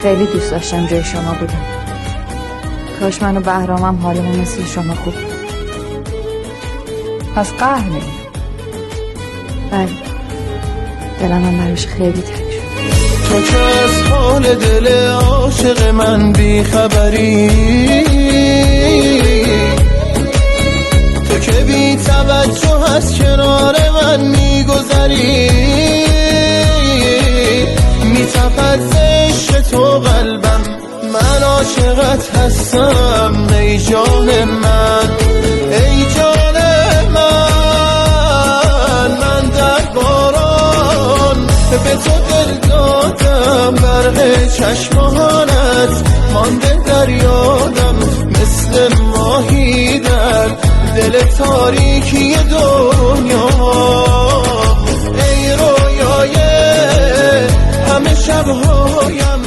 خیلی دوست داشتم جای شما بودم. کاش من و بهرامم حالمون مثل شما خوب. پس قهر نمیدم. بله، دلم هم براش خیلی تنگ شد. تو که از حال دل عاشق من بیخبری، تو که بی توجه از کنار من میگذری، میتپد ز عشق تو قلبم، من عاشقت هستم ای جان من، ای جان من در باران به تو دل دادم، برق چشمانت مانده در یادم، مثل ماهی در دل تاریکی دنیا، ای رویای همه شبهایم.